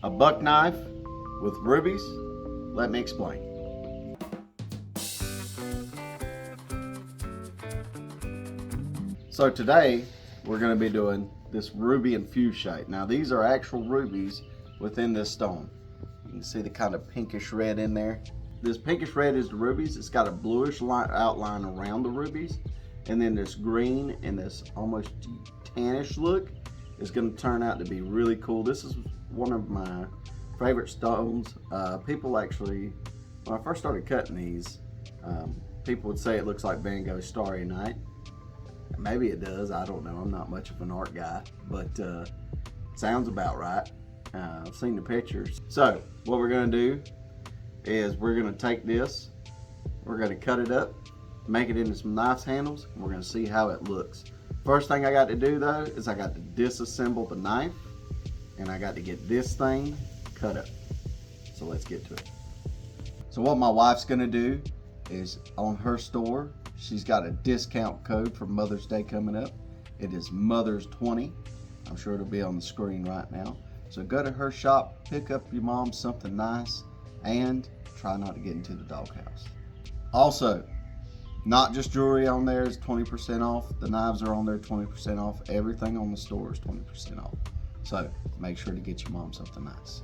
A buck knife with rubies? Let me explain. So today we're going to be doing this ruby and fuchsite. Now these are actual rubies within this stone. You can see the kind of pinkish red in there. This pinkish red is the rubies. It's got a bluish outline around the rubies, and then this green and this almost tannish look is going to turn out to be really cool. This is one of my favorite stones. People actually, when I first started cutting these, people would say it looks like Van Gogh's Starry Night. Maybe it does, I don't know. I'm not much of an art guy, but sounds about right. I've seen the pictures. So what we're going to do is we're going to take this, we're going to cut it up, make it into some knife handles, and we're going to see how it looks. First thing I got to do though is I got to disassemble the knife, and I got to get this thing cut up. So let's get to it. So what my wife's going to do is, on her store, she's got a discount code for Mother's Day coming up. It is Mothers20. I'm sure it'll be on the screen right now. So go to her shop, pick up your mom something nice, and try not to get into the doghouse. Also, not just jewelry on there is 20% off. The knives are on there 20% off. Everything on the store is 20% off. So make sure to get your mom something nice.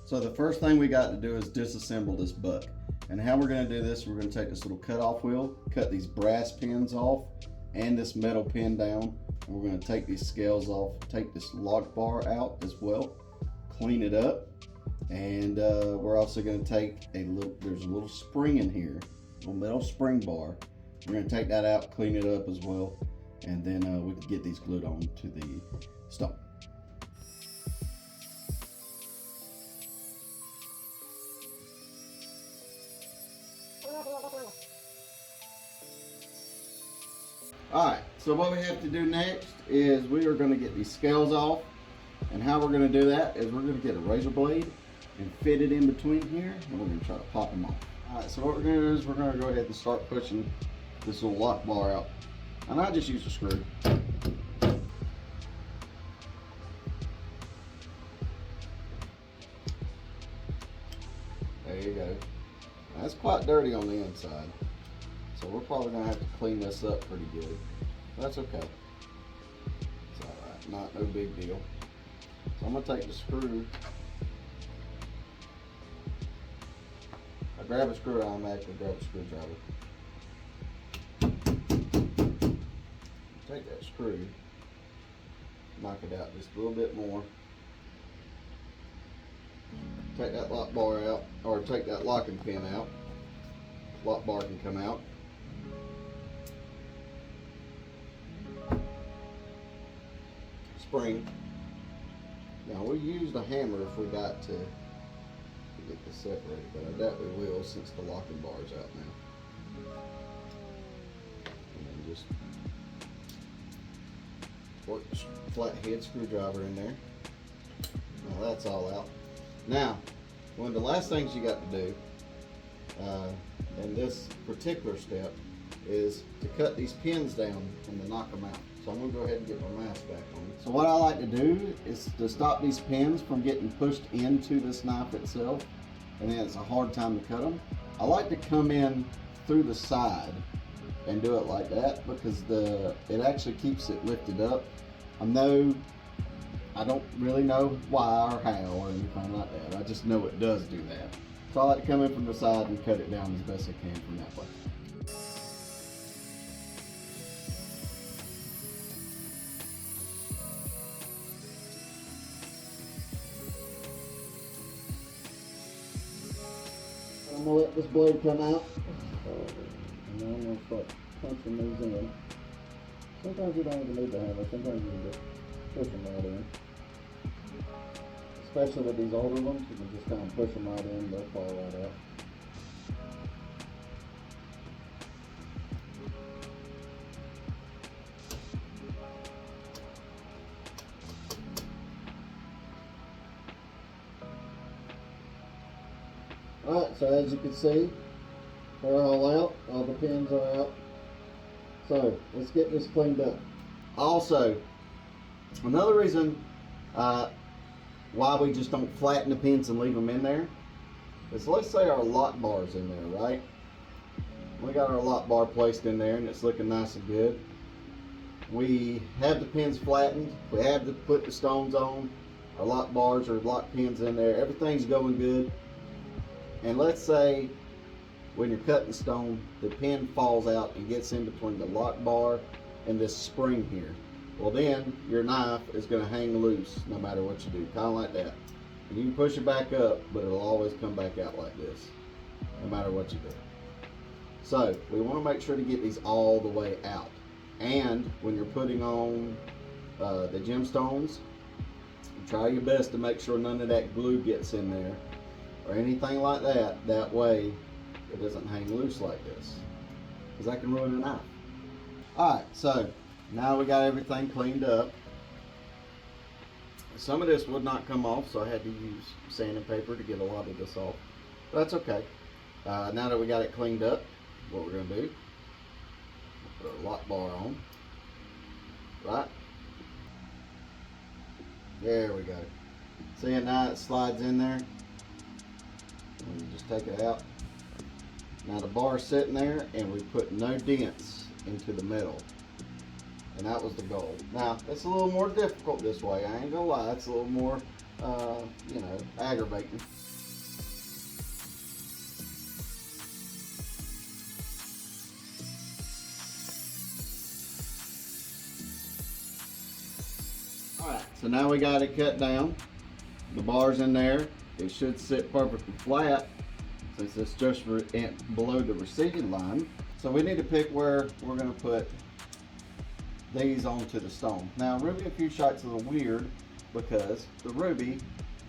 So the first thing we got to do is disassemble this buck. And how we're going to do this, we're going to take this little cutoff wheel, cut these brass pins off and this metal pin down. And we're going to take these scales off, take this lock bar out as well, clean it up. And we're also going to take there's a little spring in here, a little metal spring bar. We're going to take that out, clean it up as well, and then we can get these glued on to the stone. Alright, so what we have to do next is we are going to get these scales off, and how we're going to do that is we're going to get a razor blade and fit it in between here, and we're going to try to pop them off. Alright, so what we're going to do is we're going to go ahead and start pushing this little lock bar out, and I just use a screw. There you go. That's quite dirty on the inside, so we're probably going to have to clean this up pretty good. That's okay. It's alright, no big deal. So I'm going to take the screw. I grab a screw, I automatically grab a screwdriver. Take that screw, knock it out just a little bit more. Take that lock bar out, or take that locking pin out. Lock bar can come out. Spring. Now we used a hammer if we got to get this separated, but I doubt we will since the locking bar is out now. And then just work the flathead screwdriver in there. Now that's all out. Now, one of the last things you got to do in this particular step is to cut these pins down and to knock them out. So I'm going to go ahead and get my mask back on. So what I like to do is to stop these pins from getting pushed into this knife itself, and then it's a hard time to cut them. I like to come in through the side and do it like that because it actually keeps it lifted up. I don't really know why or how or anything like that. I just know it does do that. So I like to come in from the side and cut it down as best I can from that way. I'm going to let this blade come out, and then I'm going to start punching these in. Sometimes you don't even need the hammer, sometimes you can just push them right in. Especially with these older ones, you can just kind of push them right in, they'll fall right out. Alright, so as you can see, they're all out, all the pins are out. So let's get this cleaned up. Also, another reason why we just don't flatten the pins and leave them in there is, let's say our lock bar's in there, right? We got our lock bar placed in there and it's looking nice and good. We have the pins flattened, we have to put the stones on, our lock bars or lock pins in there, everything's going good. And let's say when you're cutting stone, the pin falls out and gets in between the lock bar and this spring here. Well, then your knife is going to hang loose no matter what you do, kind of like that. And you can push it back up, but it'll always come back out like this, no matter what you do. So we want to make sure to get these all the way out. And when you're putting on the gemstones, try your best to make sure none of that glue gets in there or anything like that. That way it doesn't hang loose like this, because that can ruin a knife. Alright, so now we got everything cleaned up. Some of this would not come off, so I had to use sandpaper to get a lot of this off. But that's okay. Now that we got it cleaned up, what we're going to do, we'll put our lock bar on. Right? There we go. See, now it slides in there. And you just take it out. Now the bar's sitting there and we put no dents into the metal. And that was the goal. Now, it's a little more difficult this way. I ain't gonna lie, it's a little more, you know, aggravating. Alright, so now we got it cut down. The bar's in there. It should sit perfectly flat since it's just below the receiving line. So we need to pick where we're gonna put these onto the stone. Now, ruby and fuchsite's a little weird because the ruby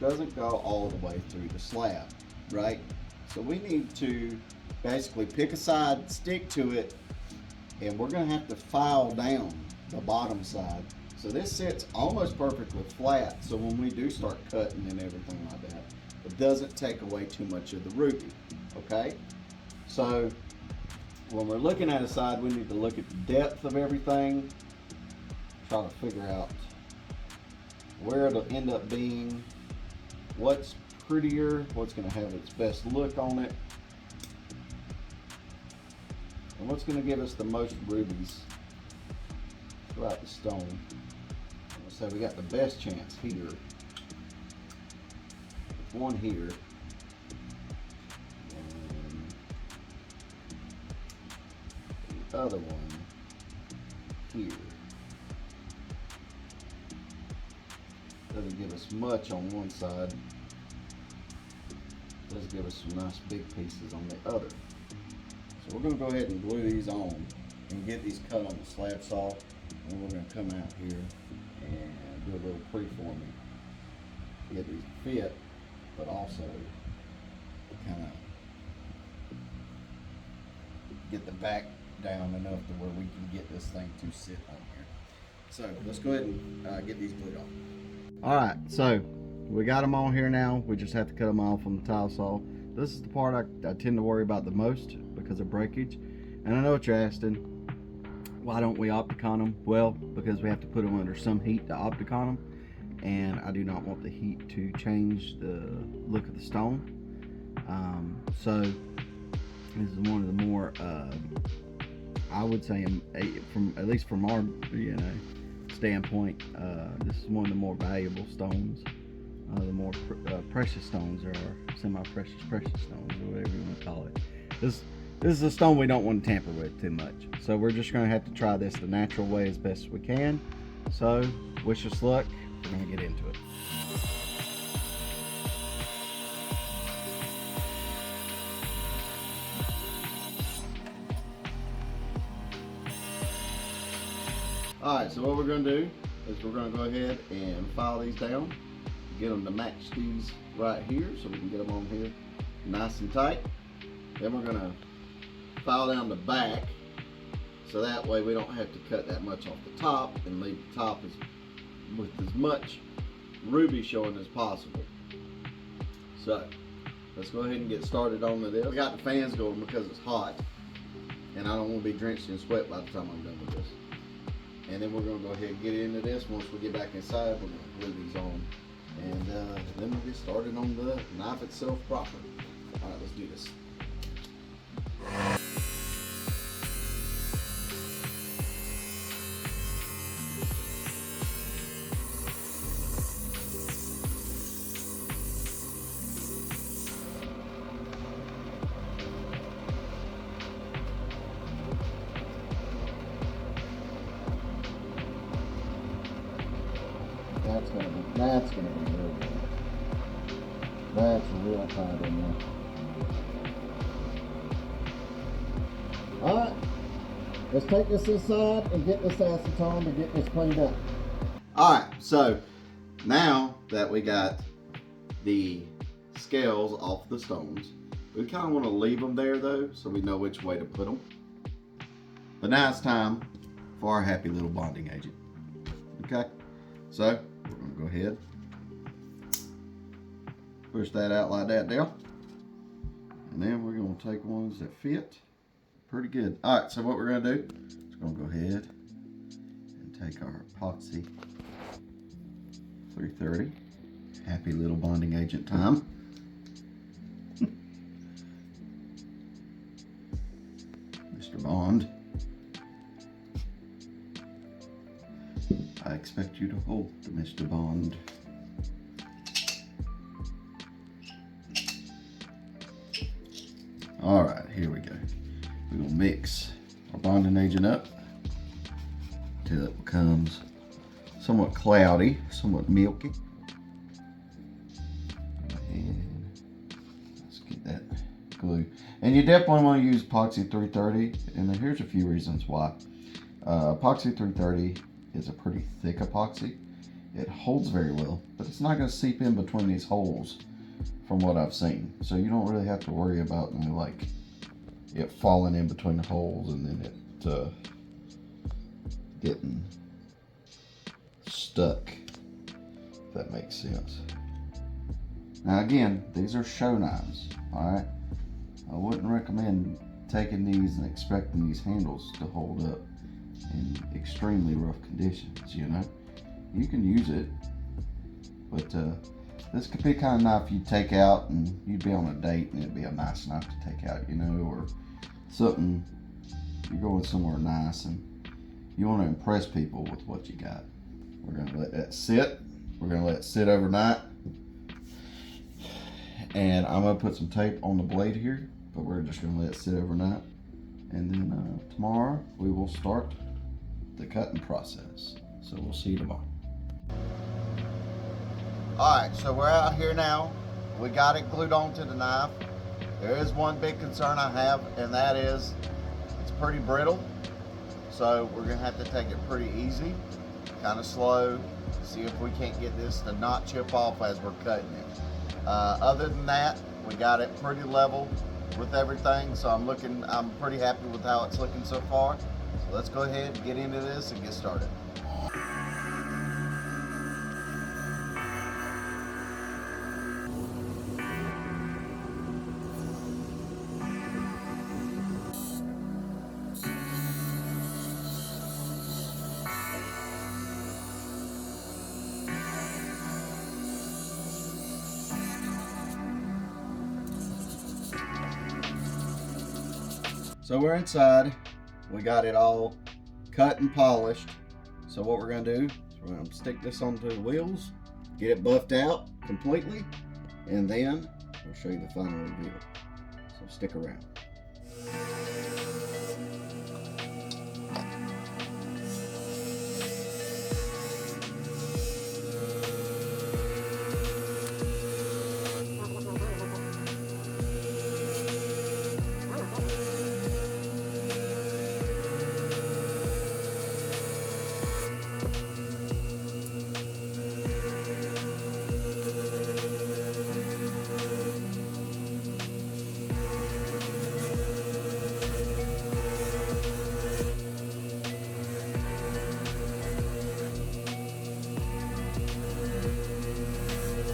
doesn't go all the way through the slab, right? So we need to basically pick a side, stick to it, and we're gonna have to file down the bottom side. So this sits almost perfectly flat, so when we do start cutting and everything like that, it doesn't take away too much of the ruby, okay? So when we're looking at a side, we need to look at the depth of everything, try to figure out where it'll end up being, what's prettier, what's going to have its best look on it, and what's going to give us the most rubies throughout the stone. So we got the best chance here, one here, and the other one here. Doesn't give us much on one side, does give us some nice big pieces on the other. So we're going to go ahead and glue these on and get these cut on the slab saw, and we're going to come out here and do a little preforming to get these to fit, but also kind of get the back down enough to where we can get this thing to sit on here. So let's go ahead and get these glued on. Alright, so we got them on here now. We just have to cut them off on the tile saw. This is the part I tend to worry about the most because of breakage. And I know what you're asking, why don't we opticon them? Well, because we have to put them under some heat to opticon them, and I do not want the heat to change the look of the stone. So this is one of the more, I would say, from at least from our standpoint, this is one of the more valuable stones, the more precious stones, or semi-precious stones, or whatever you want to call it. This is a stone we don't want to tamper with too much. So we're just going to have to try this the natural way as best we can. So wish us luck. We're going to get into it. Alright, so what we're going to do is we're going to go ahead and file these down, get them to match these right here so we can get them on here nice and tight. Then we're going to file down the back so that way we don't have to cut that much off the top and leave the top with as much ruby showing as possible. So let's go ahead and get started on this. We got the fans going because it's hot and I don't want to be drenched in sweat by the time I'm done with this. And then we're going to go ahead and get into this. Once we get back inside, we're going to glue these on And then we'll get started on the knife itself proper. All right, let's do this. That's gonna be real good. That's real tight in there. Alright, let's take this aside and get this acetone to get this cleaned up. Alright, so now that we got the scales off the stones, we kind of want to leave them there though, so we know which way to put them. But now it's time for our happy little bonding agent. Okay, so we're going to go ahead, push that out like that there, and then we're going to take ones that fit pretty good. All right, so what we're going to do is we're going to go ahead and take our epoxy 330, happy little bonding agent time. Mr. Bond, I expect you to hold the Mr. Bond. All right, here we go. We're gonna mix our bonding agent up till it becomes somewhat cloudy, somewhat milky. And let's get that glue. And you definitely want to use epoxy 330, and then here's a few reasons why. Epoxy 330 is a pretty thick epoxy. It holds very well, but it's not going to seep in between these holes from what I've seen. So you don't really have to worry about like it falling in between the holes and then it getting stuck, if that makes sense. Now again, these are show knives, all right? I wouldn't recommend taking these and expecting these handles to hold up in extremely rough conditions, you know. You can use it, but this could be the kind of knife you'd take out and you'd be on a date and it'd be a nice knife to take out, you know, or something, you're going somewhere nice and you want to impress people with what you got. We're going to let that sit. We're going to let it sit overnight, and I'm going to put some tape on the blade here, but we're just going to let it sit overnight, and then tomorrow we will start the cutting process. So we'll see you tomorrow. Alright, so we're out here now. We got it glued onto the knife. There is one big concern I have, and that is it's pretty brittle. So we're going to have to take it pretty easy, kind of slow, see if we can't get this to not chip off as we're cutting it. Other than that, we got it pretty level with everything, so I'm pretty happy with how it's looking so far. So let's go ahead and get into this and get started. So we're inside. We got it all cut and polished. So what we're going to do is we're going to stick this onto the wheels, get it buffed out completely, and then we'll show you the final reveal. So stick around.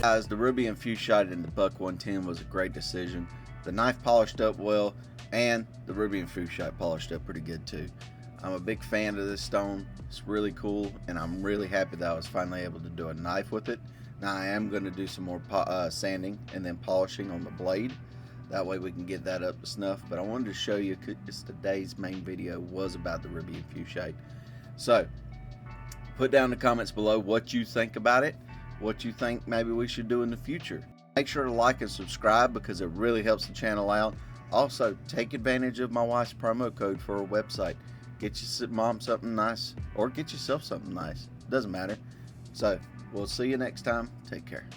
Guys, the Ruby and fuchsite in the Buck 110 was a great decision. The knife polished up well, and the Ruby and fuchsite polished up pretty good too. I'm a big fan of this stone. It's really cool, and I'm really happy that I was finally able to do a knife with it. Now I am going to do some more sanding and then polishing on the blade. That way we can get that up to snuff. But I wanted to show you, because today's main video was about the Ruby and fuchsite. So put down in the comments below what you think about it, what you think maybe we should do in the future. Make sure to like and subscribe because it really helps the channel out. Also, take advantage of my wife's promo code for her website. Get your mom something nice, or get yourself something nice. Doesn't matter. So we'll see you next time. Take care.